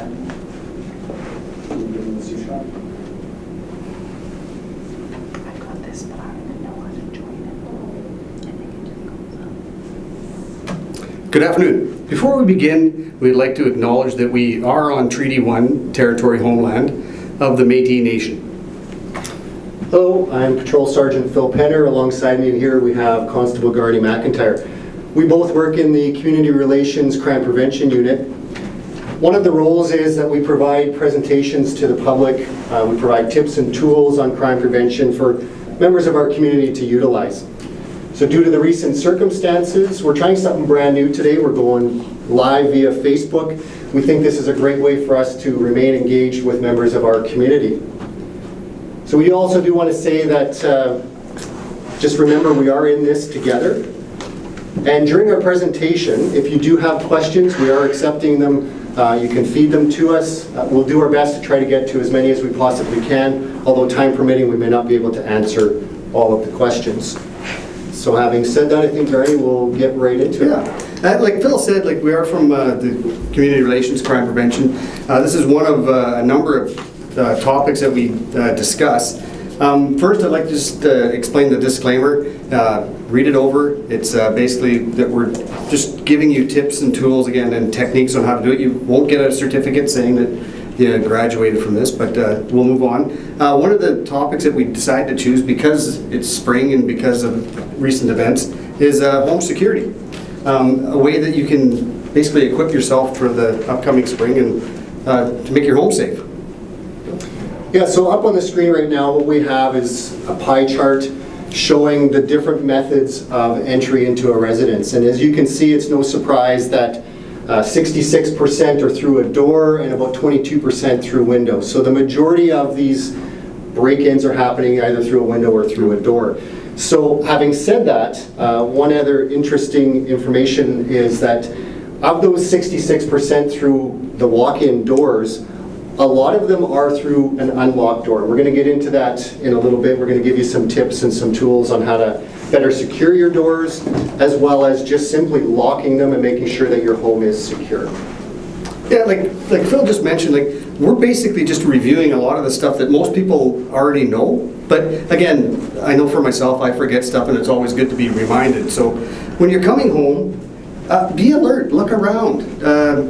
I've got this, but I don't even know how to join it. I think it just goes up. Good afternoon. Before we begin, we'd like to acknowledge that we are on Treaty 1 territory homeland of the Métis Nation. Hello, I'm Patrol Sergeant Phil Penner. Alongside me here we have Constable Gardy McIntyre. We both work in the Community Relations Crime Prevention Unit. One of the roles is that we provide presentations to the public. We provide tips and tools on crime prevention for members of our community to utilize. So due to the recent circumstances, we're trying something brand new today. We're going live via Facebook. We think this is a great way for us to remain engaged with members of our community. So we also do want to say that just remember we are in this together. And during our presentation, if you do have questions, we are accepting them. You can feed them to us. We'll do our best to try to get to as many as we possibly can, although time permitting, we may not be able to answer all of the questions. So having said that, I think, Barry, we'll get right into it. Like Phil said, we are from the Community Relations Crime Prevention. This is one of a number of topics that we discuss. First, I'd like to just explain the disclaimer. Read it over. It's basically that we're just giving you tips and tools, again, and techniques on how to do it. You won't get a certificate saying that you graduated from this, but we'll move on. One of the topics that we decided to choose, because it's spring and because of recent events, is home security. A way that you can basically equip yourself for the upcoming spring and to make your home safe. Yeah, so up on the screen right now, what we have is a pie chart showing the different methods of entry into a residence. And as you can see, it's no surprise that 66% are through a door and about 22% through windows. So the majority of these break-ins are happening either through a window or through a door. So having said that, one other interesting information is that of those 66% through the walk-in doors, a lot of them are through an unlocked door. We're going to get into that in a little bit. We're going to give you some tips and some tools on how to better secure your doors, as well as just simply locking them and making sure that your home is secure. Yeah, like Phil just mentioned, we're basically just reviewing a lot of the stuff that most people already know. But again, I know for myself, I forget stuff, and it's always good to be reminded. So when you're coming home, be alert, look around.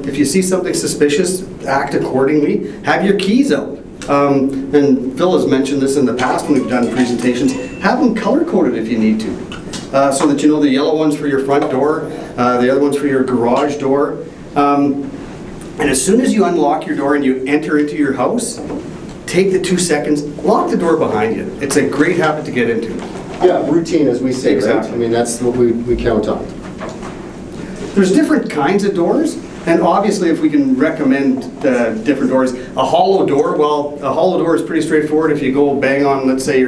If you see something suspicious, act accordingly. Have your keys out. And Phil has mentioned this in the past when we've done presentations. Have them color-coded if you need to, so that you know the yellow one's for your front door, the other one's for your garage door. And as soon as you unlock your door and you enter into your house, take the 2 seconds, lock the door behind you. It's a great habit to get into. Yeah, routine, as we say, exactly. Right? I mean, that's what we count on. There's different kinds of doors, and obviously if we can recommend different doors. A hollow door, well, a hollow door is pretty straightforward. If you go bang on, let's say,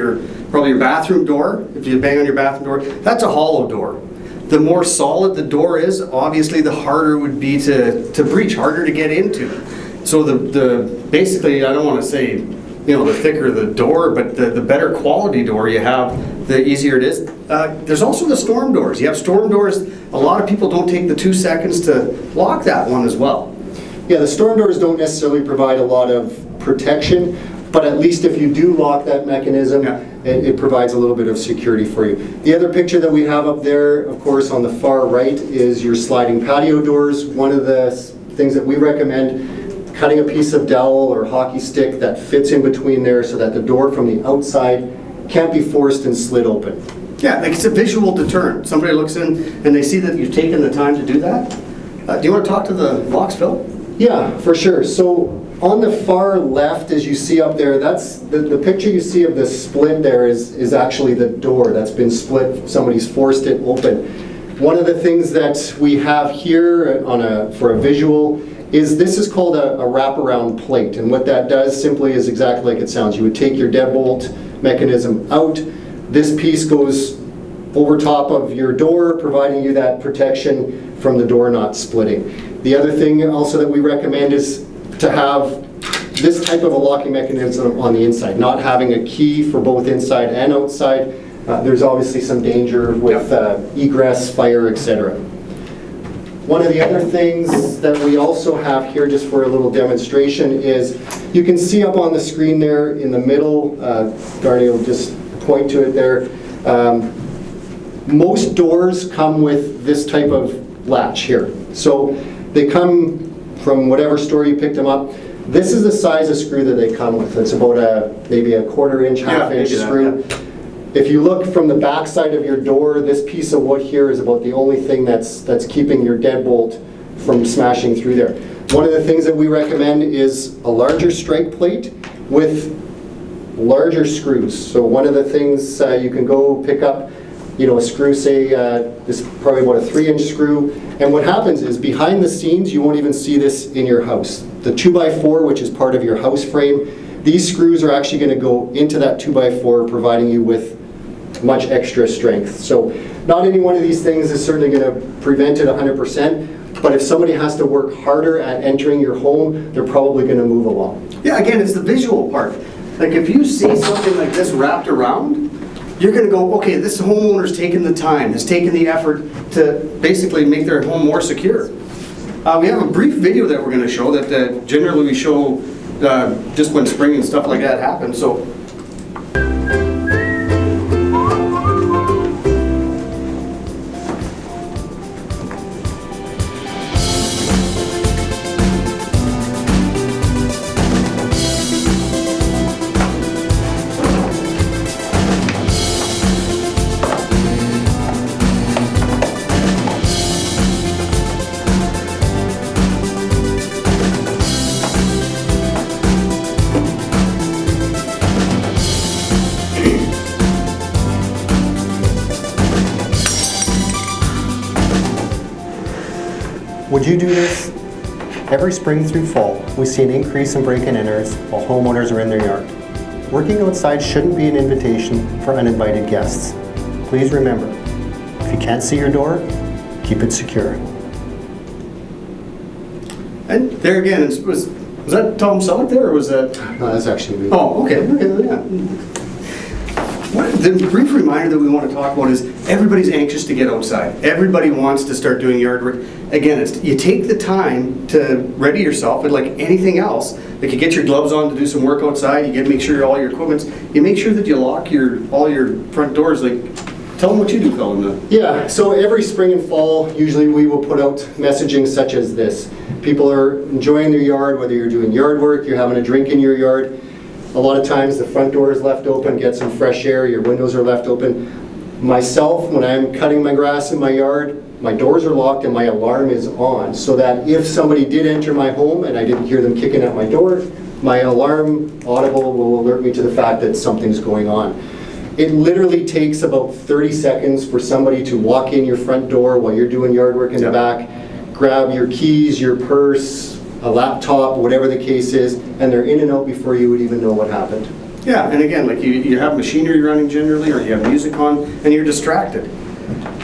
probably your bathroom door, if you bang on your bathroom door, that's a hollow door. The more solid the door is, obviously the harder it would be to breach, harder to get into. So basically, I don't want to say, the thicker the door, but the better quality door you have, the easier it is. There's also the storm doors. You have storm doors. A lot of people don't take the 2 seconds to lock that one as well. Yeah, the storm doors don't necessarily provide a lot of protection, but at least if you do lock that mechanism, it provides a little bit of security for you. The other picture that we have up there, of course, on the far right is your sliding patio doors. One of the things that we recommend, cutting a piece of dowel or hockey stick that fits in between there so that the door from the outside can't be forced and slid open. Yeah, it's a visual deterrent. Somebody looks in and they see that you've taken the time to do that. Do you want to talk to the locks, Phil? Yeah, for sure. So on the far left, as you see up there, that's the picture you see of the split there is actually the door that's been split. Somebody's forced it open. One of the things that we have here for a visual is this is called a wraparound plate, and what that does simply is exactly like it sounds. You would take your deadbolt mechanism out. This piece goes over top of your door, providing you that protection from the door not splitting. The other thing also that we recommend is to have this type of a locking mechanism on the inside, not having a key for both inside and outside. There's obviously some danger with egress, fire, etc. One of the other things that we also have here, just for a little demonstration, is you can see up on the screen there in the middle, Darnie will just point to it there, most doors come with this type of latch here. So they come from whatever store you picked them up. This is the size of screw that they come with. It's about maybe a 1/4 inch, half-inch screw. Yeah. If you look from the back side of your door, this piece of wood here is about the only thing that's keeping your deadbolt from smashing through there. One of the things that we recommend is a larger strike plate with larger screws. So one of the things you can go pick up, a screw, say this is probably about a 3-inch screw, and what happens is behind the scenes you won't even see this in your house. The 2x4, which is part of your house frame, these screws are actually going to go into that 2x4, providing you with much extra strength. So not any one of these things is certainly going to prevent it 100%, but if somebody has to work harder at entering your home, they're probably going to move along. Yeah, again, it's the visual part. Like if you see something like this wrapped around, you're going to go, okay, this homeowner's taken the time, has taken the effort to basically make their home more secure. We have a brief video that we're going to show that generally we show just when spring and stuff like that happens. So. Would you do this? Every spring through fall, we see an increase in break-in enters while homeowners are in their yard. Working outside shouldn't be an invitation for uninvited guests. Please remember, if you can't see your door, keep it secure. And there again, was that Tom Selleck there, or was that? No, that's actually me. Oh, okay. Yeah. The brief reminder that we want to talk about is everybody's anxious to get outside. Everybody wants to start doing yard work. Again, you take the time to ready yourself, but like anything else, like you get your gloves on to do some work outside, you get to make sure all your equipment's, you make sure that you lock all your front doors. Like, tell them what you do, Phil. Yeah, so every spring and fall, usually we will put out messaging such as this. People are enjoying their yard, whether you're doing yard work, you're having a drink in your yard. A lot of times the front door is left open, get some fresh air, your windows are left open. Myself, when I'm cutting my grass in my yard, my doors are locked and my alarm is on, so that if somebody did enter my home and I didn't hear them kicking at my door, my alarm audible will alert me to the fact that something's going on. It literally takes about 30 seconds for somebody to walk in your front door while you're doing yard work in the back, grab your keys, your purse, a laptop, whatever the case is, and they're in and out before you would even know what happened. Yeah, and again, like you have machinery running generally, or you have music on, and you're distracted.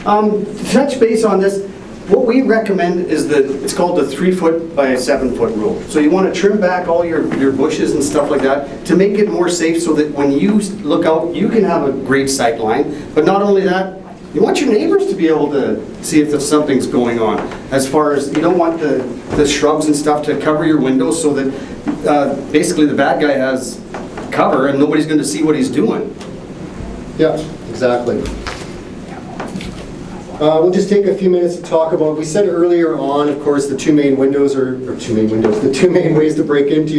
To touch base on this, what we recommend is it's called the 3-foot by 7-foot rule. So you want to trim back all your bushes and stuff like that to make it more safe, so that when you look out, you can have a great sight line. But not only that, you want your neighbors to be able to see if there's something's going on. As far as, you don't want the shrubs and stuff to cover your windows, so that basically the bad guy has cover and nobody's going to see what he's doing. Yeah, exactly. We'll just take a few minutes to talk about, we said earlier on, of course, the two main ways to break into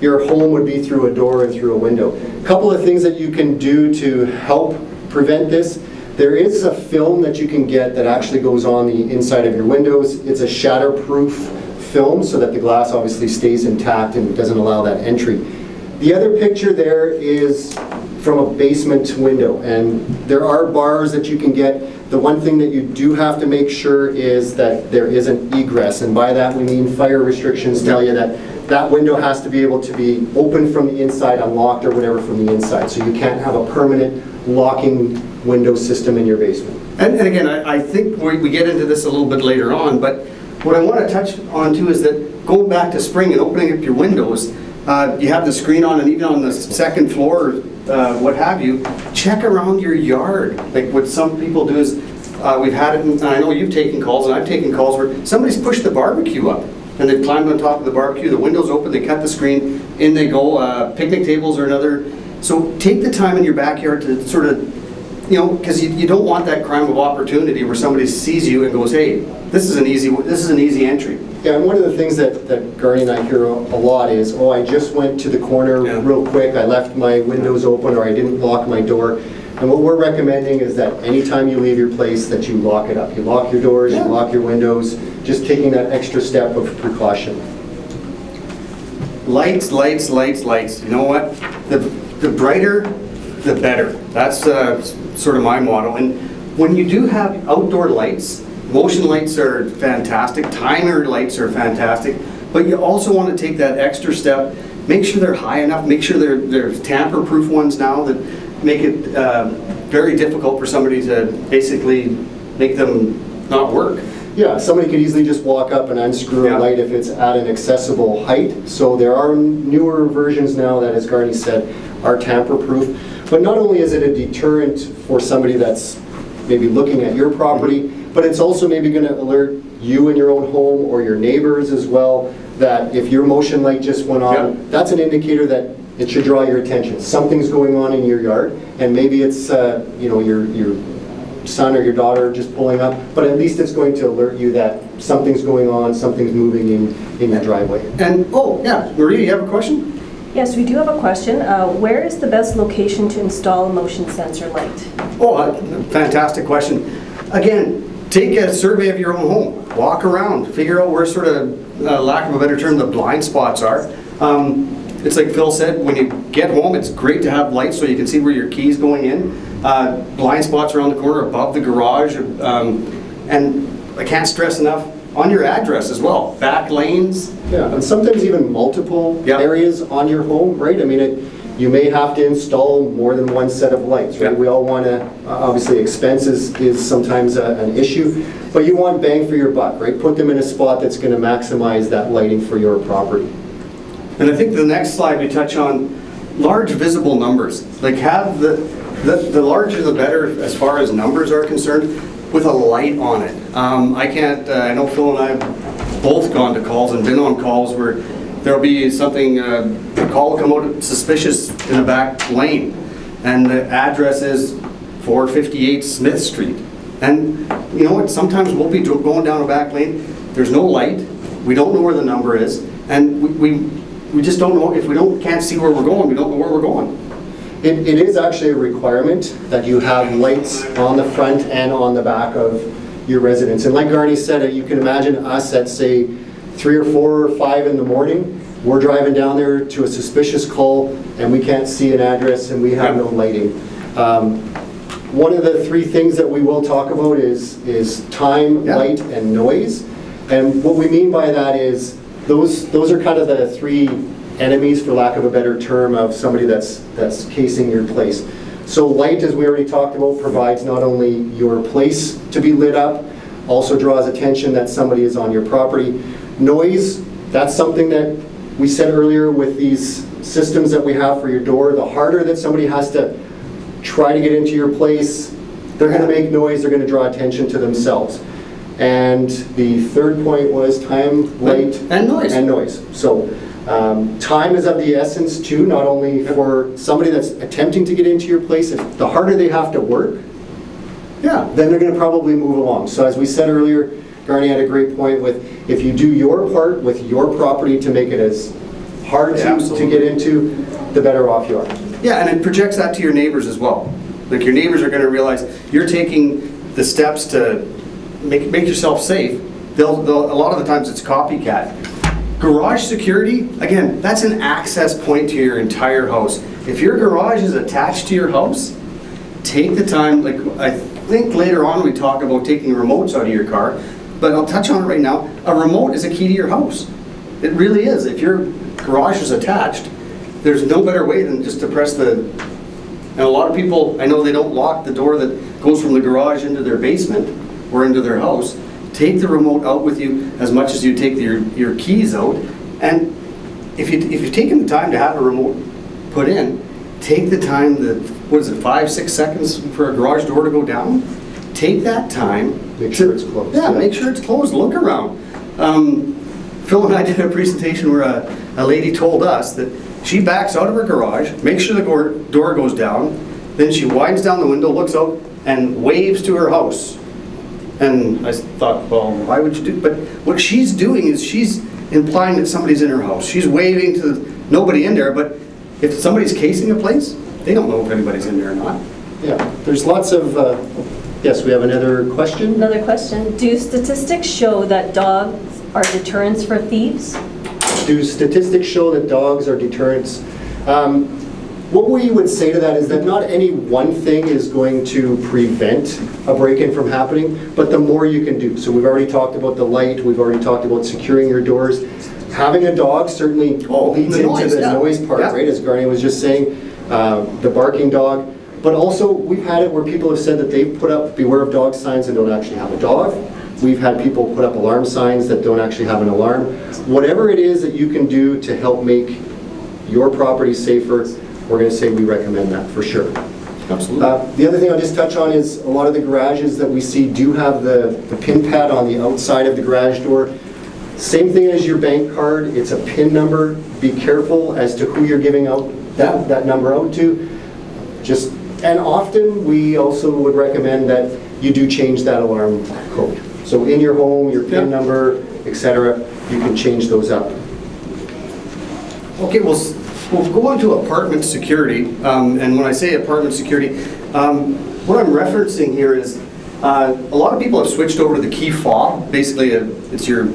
your home would be through a door and through a window. A couple of things that you can do to help prevent this. There is a film that you can get that actually goes on the inside of your windows. It's a shatterproof film, so that the glass obviously stays intact and doesn't allow that entry. The other picture there is from a basement window, and there are bars that you can get. The one thing that you do have to make sure is that there is an egress, and by that we mean fire restrictions tell you that that window has to be able to be open from the inside, unlocked or whatever from the inside, so you can't have a permanent locking window system in your basement. And again, I think we get into this a little bit later on, but what I want to touch on too is that going back to spring and opening up your windows, you have the screen on, and even on the second floor, what have you, check around your yard. Like what some people do is, we've had it, and I know you've taken calls, and I've taken calls where somebody's pushed the barbecue up, and they've climbed on top of the barbecue, the window's open, they cut the screen, in they go, picnic tables or another. So take the time in your backyard to sort of, you know, because you don't want that crime of opportunity where somebody sees you and goes, hey, this is an easy entry. Yeah, and one of the things that Garnie and I hear a lot is, oh, I just went to the corner real quick, I left my windows open, or I didn't lock my door. And what we're recommending is that anytime you leave your place, that you lock it up. You lock your doors, you lock your windows, just taking that extra step of precaution. Lights, lights, lights, lights. You know what? The brighter, the better. That's sort of my motto. And when you do have outdoor lights, motion lights are fantastic, timer lights are fantastic, but you also want to take that extra step, make sure they're high enough, make sure they're tamper-proof ones now that make it very difficult for somebody to basically make them not work. Yeah, somebody could easily just walk up and unscrew a light if it's at an accessible height. So there are newer versions now that, as Garnie said, are tamper-proof. But not only is it a deterrent for somebody that's maybe looking at your property, but it's also maybe going to alert you in your own home or your neighbors as well, that if your motion light just went on, that's an indicator that it should draw your attention. Something's going on in your yard, and maybe it's you know, your son or your daughter just pulling up, but at least it's going to alert you that something's going on, something's moving in your driveway. And, oh, yeah, Maria, you have a question? Yes, we do have a question. Where is the best location to install a motion sensor light? Oh, fantastic question. Again, take a survey of your own home. Walk around. Figure out where sort of, lack of a better term, the blind spots are. It's like Phil said, when you get home, it's great to have lights so you can see where your key's going in. Blind spots around the corner, above the garage. And I can't stress enough, on your address as well. Back lanes. Yeah, and sometimes even multiple areas on your home, right? I mean, you may have to install more than one set of lights, right? We all want to, obviously expenses is sometimes an issue, but you want bang for your buck, right? Put them in a spot that's going to maximize that lighting for your property. And I think the next slide we touch on large visible numbers. Like have the larger the better as far as numbers are concerned, with a light on it. I know Phil and I have both gone to calls and been on calls where there'll be something, a call will come out suspicious in a back lane, and the address is 458 Smith Street. And you know what, sometimes we'll be going down a back lane, there's no light, we don't know where the number is, and we just don't know, if we can't see where we're going, we don't know where we're going. It is actually a requirement that you have lights on the front and on the back of your residence. And like Garnie said, you can imagine us at say 3 or 4 or 5 in the morning, we're driving down there to a suspicious call and we can't see an address and we have no lighting. One of the 3 things that we will talk about is time, light, and noise. And what we mean by that is those are kind of the 3 enemies, for lack of a better term, of somebody that's casing your place. So light, as we already talked about, provides not only your place to be lit up, also draws attention that somebody is on your property. Noise, that's something that we said earlier with these systems that we have for your door. The harder that somebody has to try to get into your place, they're going to make noise, they're going to draw attention to themselves. And the 3rd point was time, light, and noise. So time is of the essence too, not only for somebody that's attempting to get into your place. If the harder they have to work, then they're going to probably move along. So as we said earlier, Garnie had a great point with, if you do your part with your property to make it as hard to get into, the better off you are. Yeah, and it projects that to your neighbors as well. Like your neighbors are going to realize you're taking the steps to make yourself safe. A lot of the times it's copycat. Garage security, again, that's an access point to your entire house. If your garage is attached to your house, take the time, like I think later on we talk about taking remotes out of your car, but I'll touch on it right now. A remote is a key to your house. It really is. If your garage is attached, there's no better way than just to press and a lot of people, I know they don't lock the door that goes from the garage into their basement or into their house. Take the remote out with you as much as you take your keys out. And if you've taken the time to have a remote put in, take the time, 5-6 seconds for a garage door to go down. take that time. Make sure it's closed. Yeah, make sure it's closed, look around. Phil and I did a presentation where a lady told us that she backs out of her garage, makes sure the door goes down, then she winds down the window, looks out, and waves to her house. And I thought, well, why would you do? But what she's doing is she's implying that somebody's in her house. She's waving to nobody in there, but if somebody's casing a place, they don't know if anybody's in there or not. Yeah, there's lots of, yes, we have another question. Another question. Do statistics show that dogs are deterrents for thieves? Do statistics show that dogs are deterrents? What we would say to that is that not any one thing is going to prevent a break-in from happening, but the more you can do. So we've already talked about the light, we've already talked about securing your doors. Having a dog certainly leads into the noise part, right? As Garnie was just saying, the barking dog. But also, we've had it where people have said that they've put up beware of dog signs and don't actually have a dog. We've had people put up alarm signs that don't actually have an alarm. Whatever it is that you can do to help make your property safer, we're going to say we recommend that for sure. Absolutely. The other thing I'll just touch on is a lot of the garages that we see do have the pin pad on the outside of the garage door. Same thing as your bank card, it's a PIN number. Be careful as to who you're giving out that number out to. And often we also would recommend that you do change that alarm code. So in your home, your PIN number, etc., you can change those up. Okay, we'll go on to apartment security. And when I say apartment security, what I'm referencing here is a lot of people have switched over to the key fob. Basically, it's your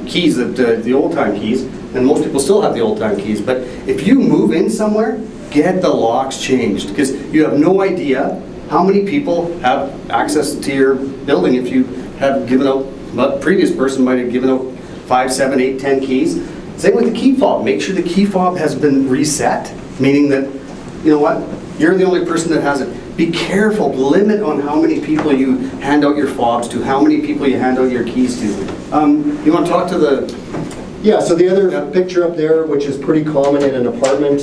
keys, the old-time keys, and most people still have the old-time keys. But if you move in somewhere, get the locks changed, because you have no idea how many people have access to your building. If you have given out, the previous person might have given out 5, 7, 8, 10 keys. Same with the key fob. Make sure the key fob has been reset, meaning that, you know what, you're the only person that has it. Be careful, limit on how many people you hand out your fobs to, how many people you hand out your keys to. You want to talk to the... Yeah, so the other picture up there, which is pretty common in an apartment,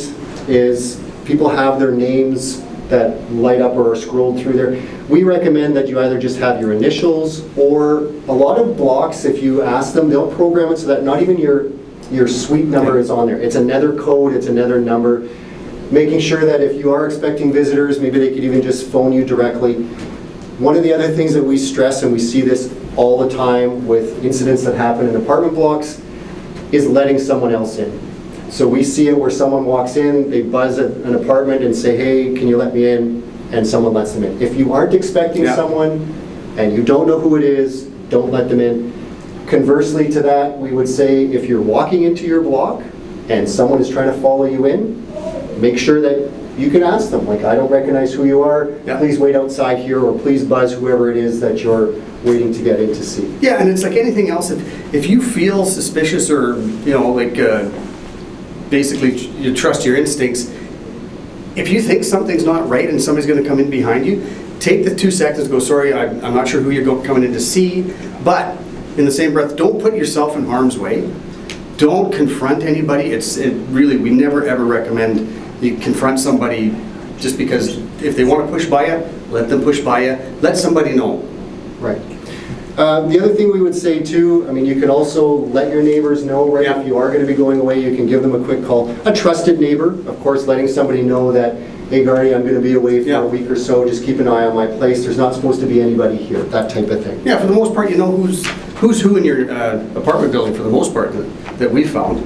is people have their names that light up or are scrolled through there. We recommend that you either just have your initials, or a lot of blocks, if you ask them, they'll program it so that not even your suite number is on there. It's another code, it's another number. Making sure that if you are expecting visitors, maybe they could even just phone you directly. One of the other things that we stress, and we see this all the time with incidents that happen in apartment blocks, is letting someone else in. So we see it where someone walks in, they buzz at an apartment and say, hey, can you let me in? And someone lets them in. If you aren't expecting someone and you don't know who it is, don't let them in. Conversely to that, we would say if you're walking into your block and someone is trying to follow you in, make sure that you can ask them, like, I don't recognize who you are, please wait outside here, or please buzz whoever it is that you're waiting to get in to see. Yeah, and it's like anything else, if you feel suspicious or, you know, like, basically you trust your instincts, if you think something's not right and somebody's going to come in behind you, take the 2 seconds to go, sorry, I'm not sure who you're coming in to see, but in the same breath, don't put yourself in harm's way. Don't confront anybody. Really, we never ever recommend you confront somebody just because if they want to push by you, let them push by you. Let somebody know. Right. The other thing we would say too, I mean, you can also let your neighbors know, right? If you are going to be going away, you can give them a quick call. A trusted neighbor, of course, letting somebody know that, hey, Garnie, I'm going to be away for a week or so. Just keep an eye on my place. There's not supposed to be anybody here. That type of thing. Yeah, for the most part, you know who's who in your apartment building. For the most part, that we found.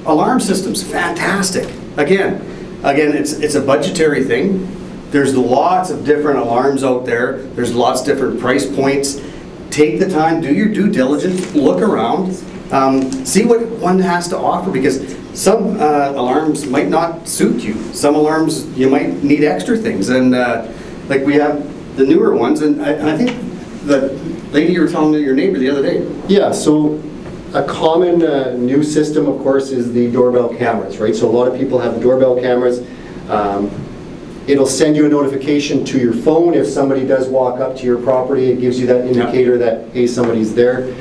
Alarm systems, fantastic. Again, it's a budgetary thing. There's lots of different alarms out there. There's lots of different price points. Take the time, do your due diligence, look around, see what one has to offer, because some alarms might not suit you. Some alarms, you might need extra things. And like we have the newer ones, and I think the lady you were telling me, your neighbor the other day. Yeah, so a common new system, of course, is the doorbell cameras, right? So a lot of people have doorbell cameras. It'll send you a notification to your phone if somebody does walk up to your property. It gives you that indicator that, hey, somebody's there.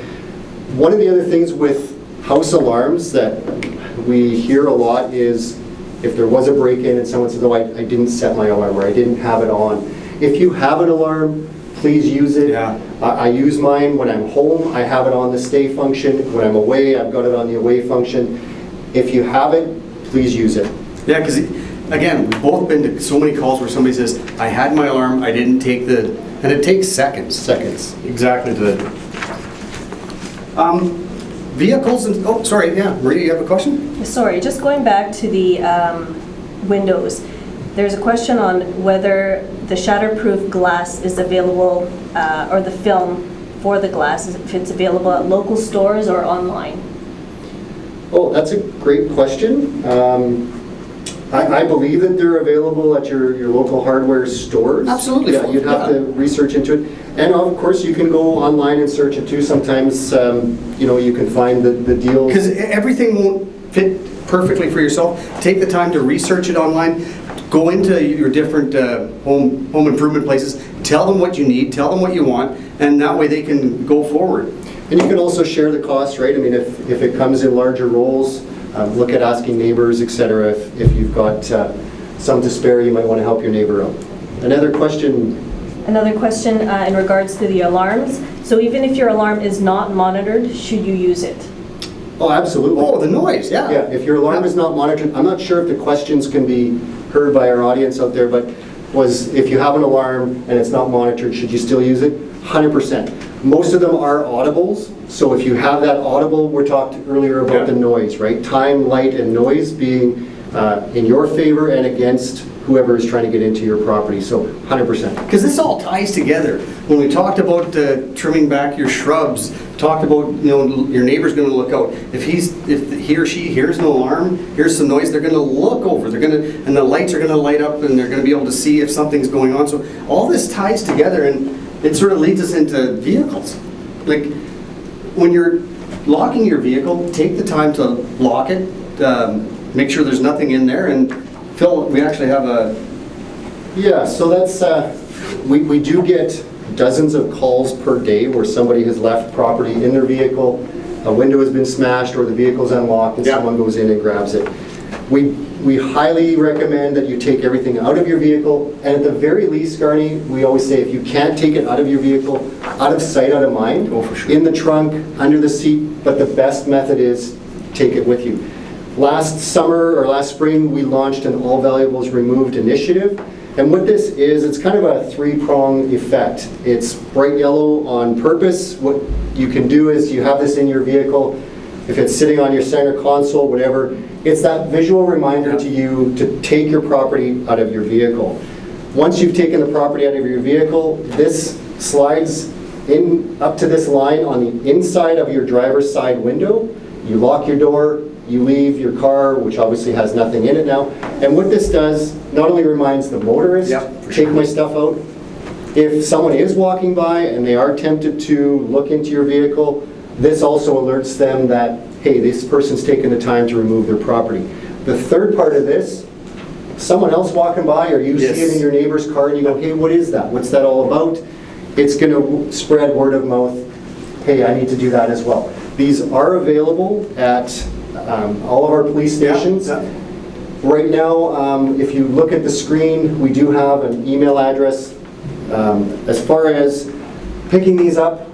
One of the other things with house alarms that we hear a lot is if there was a break-in and someone says, oh, I didn't set my alarm, or I didn't have it on. If you have an alarm, please use it. Yeah. I use mine when I'm home. I have it on the stay function. When I'm away, I've got it on the away function. If you have it, please use it. Yeah, because again, we've both been to so many calls where somebody says, I had my alarm, I didn't take the, and it takes seconds. Seconds. Exactly. Vehicles and, oh, sorry, yeah, Maria, you have a question? Sorry, just going back to the windows. There's a question on whether the shatterproof glass is available, or the film for the glass, if it's available at local stores or online. Oh, that's a great question. I believe that they're available at your local hardware stores. Absolutely. Yeah, you'd have to research into it. And of course, you can go online and search it too. Sometimes, you can find the deals. Because everything won't fit perfectly for yourself. Take the time to research it online. Go into your different home improvement places. Tell them what you need. Tell them what you want, and that way they can go forward. And you can also share the cost, right? I mean, if it comes in larger rolls, look at asking neighbors, etc. If you've got some to spare, you might want to help your neighbor out. Another question. Another question in regards to the alarms. So even if your alarm is not monitored, should you use it? Oh, absolutely. Oh, the noise, yeah. Yeah, if your alarm is not monitored, I'm not sure if the questions can be heard by our audience out there, but was if you have an alarm and it's not monitored, should you still use it? 100%. Most of them are audibles, so if you have that audible, we talked earlier about the noise, right? Time, light, and noise being in your favor and against whoever is trying to get into your property, so 100%. Because this all ties together. When we talked about trimming back your shrubs, talked about your neighbor's going to look out. If he or she hears an alarm, hears some noise, they're going to look over. And the lights are going to light up, and they're going to be able to see if something's going on. So all this ties together, and it sort of leads us into vehicles. Like when you're locking your vehicle, take the time to lock it. Make sure there's nothing in there. And Phil, we actually have a... Yeah, so that's, we do get dozens of calls per day where somebody has left property in their vehicle, a window has been smashed or the vehicle's unlocked and someone goes in and grabs it. We highly recommend that you take everything out of your vehicle, and at the very least, Garni, we always say if you can't take it out of your vehicle, out of sight, out of mind, for sure. In the trunk, under the seat, but the best method is take it with you. Last summer or last spring, we launched an All Valuables Removed initiative. And what this is, it's kind of a three-prong effect. It's bright yellow on purpose. What you can do is you have this in your vehicle. If it's sitting on your center console, whatever, it's that visual reminder to you to take your property out of your vehicle. Once you've taken the property out of your vehicle, this slides in up to this line on the inside of your driver's side window. You lock your door, you leave your car, which obviously has nothing in it now. And what this does, not only reminds the motorist, take my stuff out. If someone is walking by and they are tempted to look into your vehicle, this also alerts them that, hey, this person's taken the time to remove their property. The third part of this, someone else walking by or you see it in your neighbor's car and you go, hey, what is that? What's that all about? It's going to spread word of mouth. Hey, I need to do that as well. These are available at all of our police stations. Right now, if you look at the screen, we do have an email address. As far as picking these up,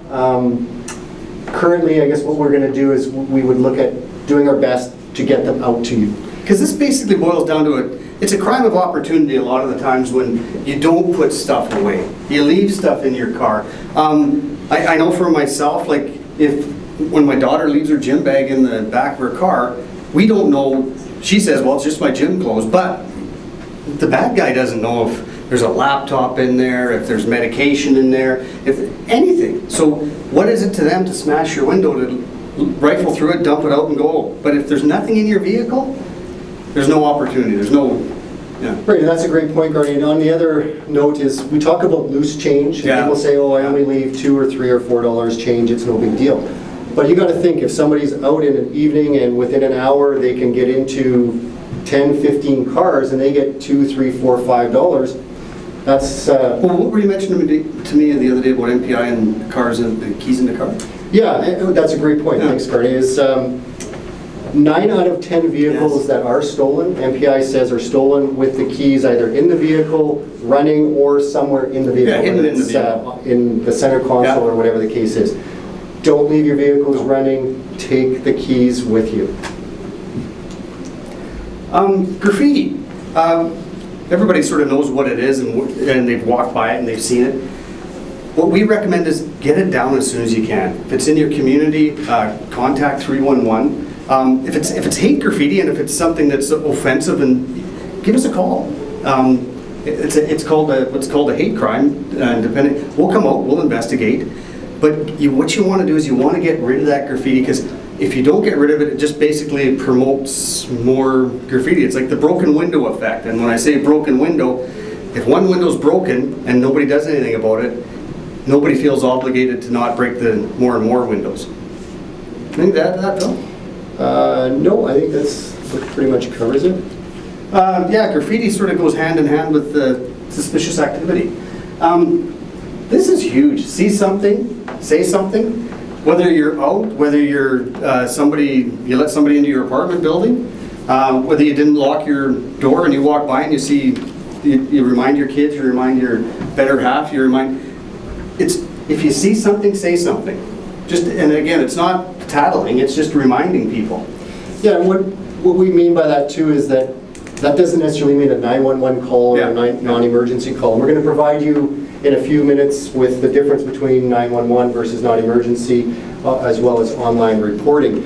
currently, I guess what we're going to do is we would look at doing our best to get them out to you. Because this basically boils down to it's a crime of opportunity a lot of the times when you don't put stuff away. You leave stuff in your car. I know for myself, like when my daughter leaves her gym bag in the back of her car, we don't know. She says, well, it's just my gym clothes, but the bad guy doesn't know if there's a laptop in there, if there's medication in there, if anything. So what is it to them to smash your window, to rifle through it, dump it out and go? But if there's nothing in your vehicle, there's no opportunity, there's no... Right, and that's a great point, Garni. And on the other note is we talk about loose change. And people say, oh, I only leave $2 or $3 or $4 change, it's no big deal. But you got to think, if somebody's out in an evening and within an hour they can get into 10, 15 cars and they get $2, $3, $4, $5, that's... Well, what were you mentioning to me the other day about MPI and cars and the keys in the car? Yeah, that's a great point. Thanks, Garni. Is 9 out of 10 vehicles Yes. that are stolen, MPI says are stolen with the keys either in the vehicle, running, or somewhere in the vehicle. Yeah, hidden whether in the it's, vehicle. in the center console Yeah. or whatever the case is. Don't leave your vehicles running, take the keys with you. Graffiti. Everybody sort of knows what it is and they've walked by it and they've seen it. What we recommend is get it down as soon as you can. If it's in your community, contact 311. If it's hate graffiti and if it's something that's offensive, and give us a call. It's called what's called a hate crime. Depending, we'll come out, we'll investigate. But what you want to do is you want to get rid of that graffiti, because if you don't get rid of it, it just basically promotes more graffiti. It's like the broken window effect. And when I say broken window, if one window's broken and nobody does anything about it, nobody feels obligated to not break the more and more windows. Think that, Phil? No, I think that pretty much covers it. Yeah, graffiti sort of goes hand in hand with suspicious activity. This is huge. See something, say something. Whether you're out, whether you're you let somebody into your apartment building, whether you didn't lock your door and you walk by and you see, you remind your kids, you remind your better half, if you see something, say something. And again, it's not tattling, it's just reminding people. Yeah, and what we mean by that too is that doesn't necessarily mean a 911 call or a non-emergency call. We're going to provide you in a few minutes with the difference between 911 versus non-emergency, as well as online reporting.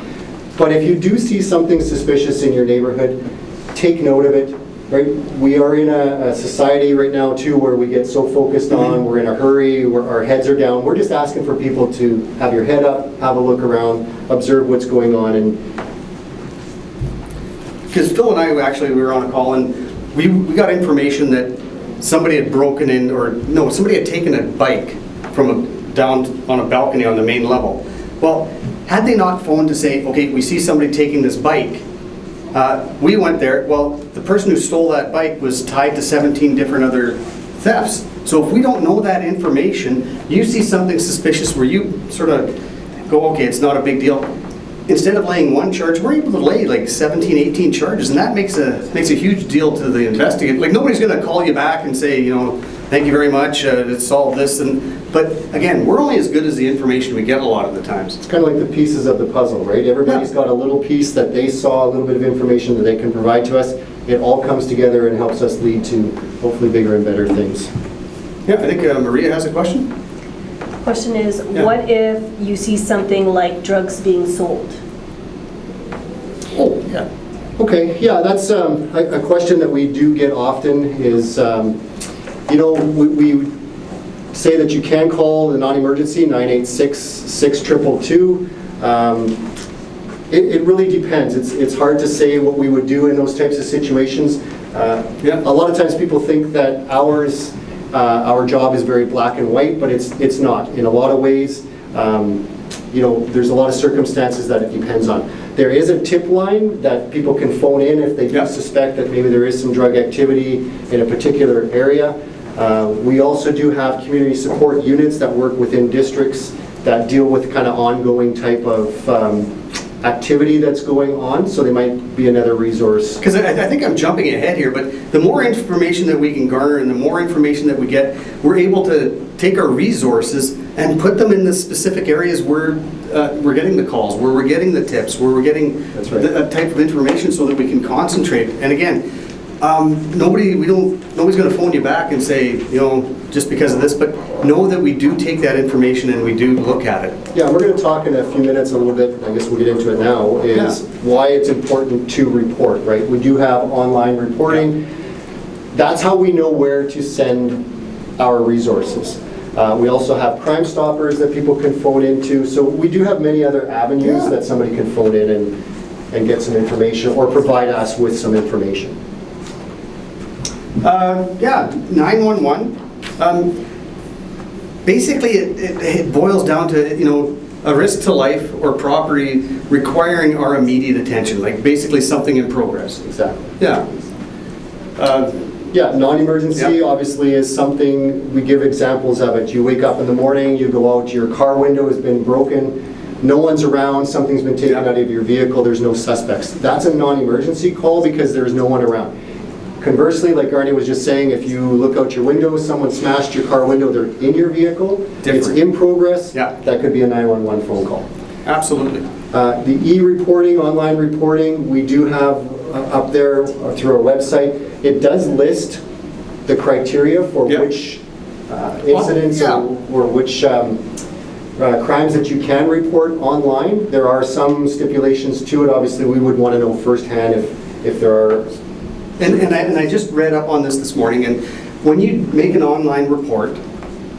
But if you do see something suspicious in your neighborhood, take note of it. Right? We are in a society right now too where we get so focused on, we're in a hurry, our heads are down. We're just asking for people to have your head up, have a look around, observe what's going on. And because Phil and I we were on a call and we got information that somebody had broken in, somebody had taken a bike from down on a balcony on the main level. Well, had they not phoned to say, okay, we see somebody taking this bike, we went there. Well, the person who stole that bike was tied to 17 different other thefts. So if we don't know that information, you see something suspicious where you sort of go, okay, it's not a big deal. Instead of laying one charge, we're able to lay like 17, 18 charges, and that makes a huge deal to the investigator. Like, nobody's going to call you back and say, thank you very much, let's solve this. But again, we're only as good as the information we get a lot of the times. it's kind of like the pieces of the puzzle, right? Everybody's got a little piece that they saw, a little bit of information that they can provide to us. It all comes together and helps us lead to hopefully bigger and better things. Yeah, I think Maria has a question. Question is, what if you see something like drugs being sold? Oh, yeah. Okay, yeah, that's a question that we do get often is, we say that you can call the non-emergency 986-6222. It really depends. It's hard to say what we would do in those types of situations. A lot of times people think that our job is very black and white, but it's not. In a lot of ways, there's a lot of circumstances that it depends on. There is a tip line that people can phone in if they do suspect that maybe there is some drug activity in a particular area. We also do have community support units that work within districts that deal with kind of ongoing type of activity that's going on, so they might be another resource. Because I think I'm jumping ahead here, but the more information that we can garner and the more information that we get, we're able to take our resources and put them in the specific areas where we're getting the calls, where we're getting the tips, where we're getting the type of information so that we can concentrate. And again, nobody's going to phone you back and say, just because of this, but know that we do take that information and we do look at it. Yeah, we're going to talk in a few minutes a little bit, I guess we'll get into it now, is why it's important to report, right? We do have online reporting. That's how we know where to send our resources. We also have Crime Stoppers that people can phone into, so we do have many other avenues that somebody can phone in and get some information or provide us with some information. 911. Basically, it boils down to a risk to life or property requiring our immediate attention, like basically something in progress. Exactly. Yeah. Non-emergency obviously is something, we give examples of it. You wake up in the morning, you go out, your car window has been broken, no one's around, something's been taken out of your vehicle, there's no suspects. That's a non-emergency call because there's no one around. Conversely, like Arnie was just saying, if you look out your window, someone smashed your car window, they're in your vehicle, it's in progress, that could be a 911 phone call. Absolutely. The e-reporting, online reporting, we do have up there through our website. It does list the criteria for which incidents or which crimes that you can report online. There are some stipulations to it. Obviously, we would want to know firsthand if there are. And I just read up on this morning, and when you make an online report,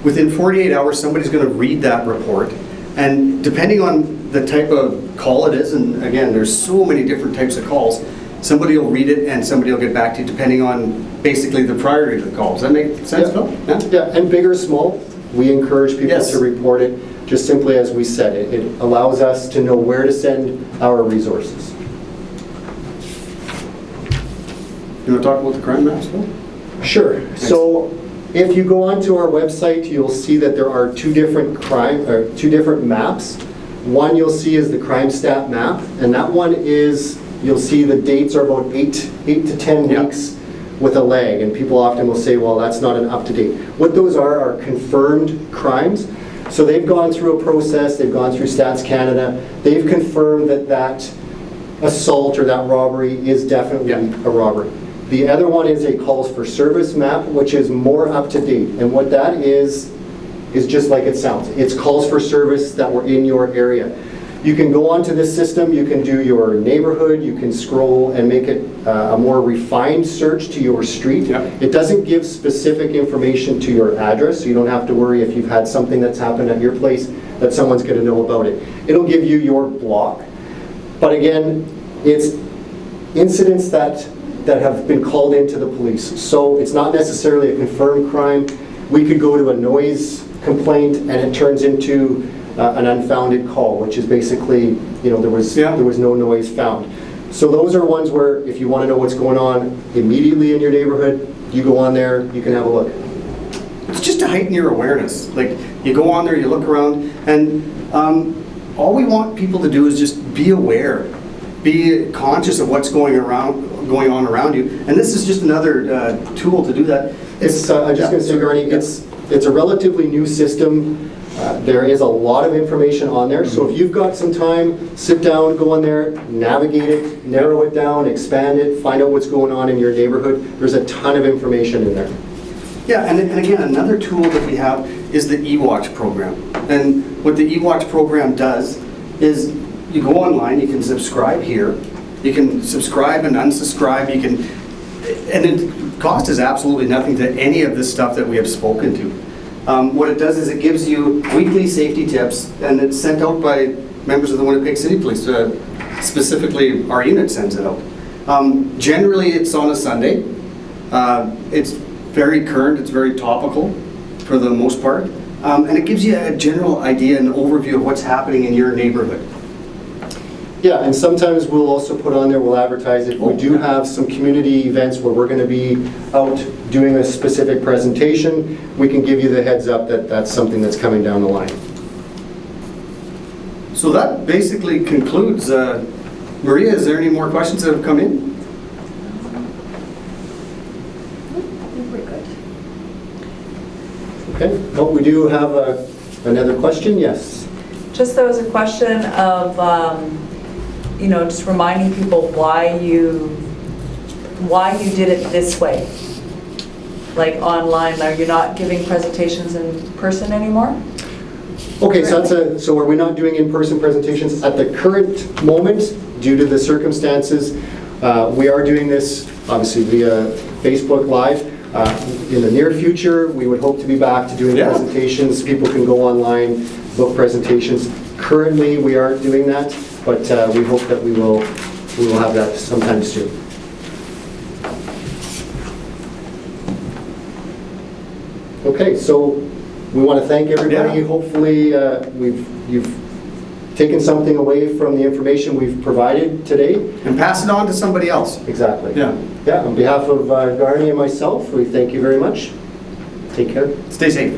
within 48 hours, somebody's going to read that report, and depending on the type of call it is, and again, there's so many different types of calls, somebody will read it and somebody will get back to you depending on basically the priority of the call. Does that make sense, Phil? Yeah, and big or small, we encourage people to report it, just simply as we said. It allows us to know where to send our resources. You want to talk about the crime maps, Phil? Sure. Thanks. So if you go onto our website, you'll see that there are two different maps. One you'll see is the crime stat map, and that one is, you'll see the dates are about 8 to 10 weeks with a lag, and people often will say, well, that's not an up-to-date. What those are confirmed crimes. So they've gone through a process, they've gone through Stats Canada, they've confirmed that that assault or that robbery is definitely a robbery. The other one is a calls for service map, which is more up to date. And what that is just like it sounds. It's calls for service that were in your area. You can go onto this system, you can do your neighborhood, you can scroll and make it a more refined search to your street. It doesn't give specific information to your address, so you don't have to worry if you've had something that's happened at your place that someone's going to know about it. It'll give you your block. But again, it's incidents that have been called into the police. So it's not necessarily a confirmed crime. We could go to a noise complaint and it turns into an unfounded call, which is basically, you know, there was no noise found. So those are ones where if you want to know what's going on immediately in your neighborhood, you go on there, you can have a look. It's just to heighten your awareness. Like, you go on there, you look around, and all we want people to do is just be aware, be conscious of what's going on around you. And this is just another tool to do that. It's I'm just going to say, Garnie, it's a relatively new system. There is a lot of information on there, so if you've got some time, sit down, go on there, navigate it, narrow it down, expand it, find out what's going on in your neighborhood. There's a ton of information in there. Yeah, and again, another tool that we have is the eWatch program. And what the eWatch program does is you go online, you can subscribe here, you can subscribe and unsubscribe, you can, and it cost is absolutely nothing to any of this stuff that we have spoken to. What it does is it gives you weekly safety tips, and it's sent out by members of the Winnipeg City Police. Specifically, our unit sends it out. Generally, it's on a Sunday. It's very current, it's very topical for the most part. And it gives you a general idea and overview of what's happening in your neighborhood. Yeah, and sometimes we'll also put on there, we'll advertise it. We do have some community events where we're going to be out doing a specific presentation. We can give you the heads up that that's something that's coming down the line. So that basically concludes. Maria, is there any more questions that have come in? We're good. Okay, well, we do have another question, yes. Just there was a question of, you know, just reminding people why you did it this way, like online. Are you not giving presentations in person anymore? Okay, so are we not doing in-person presentations at the current moment due to the circumstances? We are doing this obviously via Facebook Live. In the near future, we would hope to be back to doing presentations. People can go online, book presentations. Currently, we aren't doing that, but we hope that we will have that sometime soon. Okay, so we want to thank everybody. Hopefully, you've taken something away from the information we've provided today. And pass it on to somebody else. Exactly. Yeah. Yeah, on behalf of Garnie and myself, we thank you very much. Take care. Stay safe.